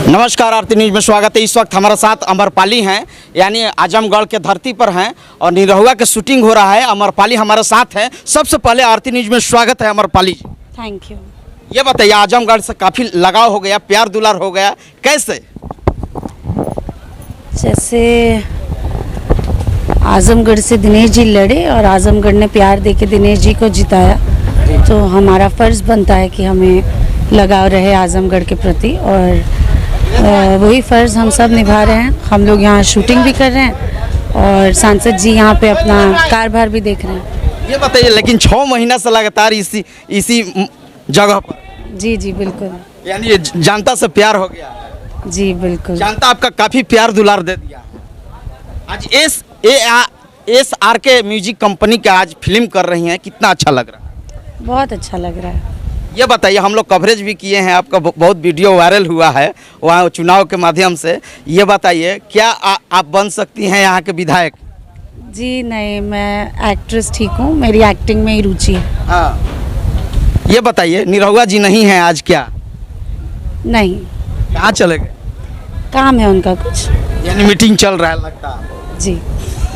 नमस्कार, आरती न्यूज में स्वागत है। इस वक्त हमारे साथ अमरपाली हैं, यानी आजमगढ़ के धरती पर हैं और निरहुआ के शूटिंग हो रहा है। अमरपाली हमारे साथ है। सबसे पहले आरती न्यूज में स्वागत है अमरपाली जी। Thank you. ये बताइए, आजमगढ़ से काफ़ी लगाव हो गया, प्यार दुलार हो गया, कैसे? जैसे आजमगढ़ से दिनेश जी लड़े और आजमगढ़ ने प्यार देके दिनेश जी को जिताया, तो हमारा फ़र्ज़ बनता है कि हमें लगाव रहे आजमगढ़ के प्रति, और वही फ़र्ज़ हम सब निभा रहे हैं। हम लोग यहाँ शूटिंग भी कर रहे हैं और सांसद जी यहाँ पे अपना कारभार भी देख रहे हैं। ये बताइए, लेकिन 6 महीना से लगातार इसी जगह पर? जी जी बिल्कुल। यानी जनता से प्यार हो गया? जी बिल्कुल। जनता आपका काफ़ी प्यार दुलार दे दिया। आज एस आर के म्यूजिक कंपनी का आज फिल्म कर रही हैं, कितना अच्छा लग रहा है? बहुत अच्छा लग रहा है। ये बताइए, हम लोग कवरेज भी किए हैं, आपका बहुत वीडियो वायरल हुआ है वहाँ चुनाव के माध्यम से। ये बताइए, क्या आप बन सकती हैं यहाँ के विधायक? जी नहीं, मैं एक्ट्रेस ठीक हूँ, मेरी एक्टिंग में ही रुचि है। हाँ, ये बताइए, निरहुआ जी नहीं हैं आज, क्या? नहीं। कहाँ चले गए? काम है उनका कुछ। यानी मीटिंग चल रहा है लगता है। जी।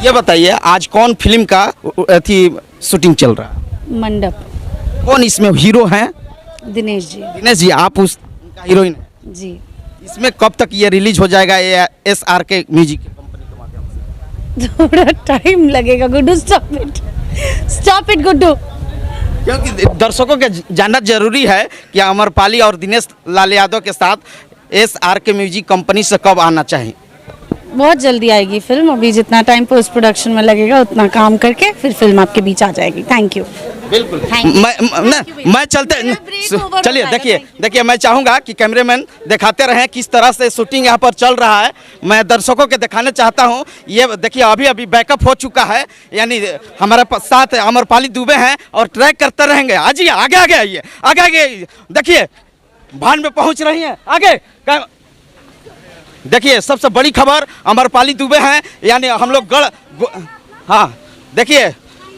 ये बताइए, आज कौन फिल्म का शूटिंग चल रहा है? मंडप। कौन इसमें हीरो हैं? दिनेश जी। दिनेश जी, आप उनका हीरोइन हैं? जी। इसमें कब तक ये रिलीज हो जाएगा, ये एस आर के म्यूजिक कंपनी के माध्यम से? थोड़ा टाइम लगेगा गुड्डू, स्टॉप इट गुड्डू। क्योंकि दर्शकों के जानना जरूरी है कि अमरपाली और दिनेश लाल यादव के साथ एस आर के म्यूजिक कंपनी से कब आना चाहिए? बहुत जल्दी आएगी फिल्म। अभी जितना टाइम पोस्ट प्रोडक्शन में लगेगा उतना काम करके फिर फिल्म आपके बीच आ जाएगी। Thank you. बिल्कुल। मैं चलते चलिए, देखिए मैं चाहूँगा कि कैमरेमैन दिखाते रहें किस तरह से शूटिंग यहाँ पर चल रहा है। मैं दर्शकों के दिखाने चाहता हूँ। ये देखिए, अभी बैकअप हो चुका है, यानी हमारे साथ अमरपाली दुबे हैं और ट्रैक करते रहेंगे। आइए, आगे आइए, आगे देखिए, भान में पहुँच रही हैं। आगे देखिए, सबसे बड़ी खबर, अमरपाली दुबे हैं, यानी हम लोग हाँ देखिए,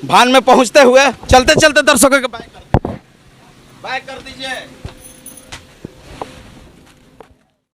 भान में पहुंचते हुए चलते चलते दर्शकों के बाय कर दीजिए।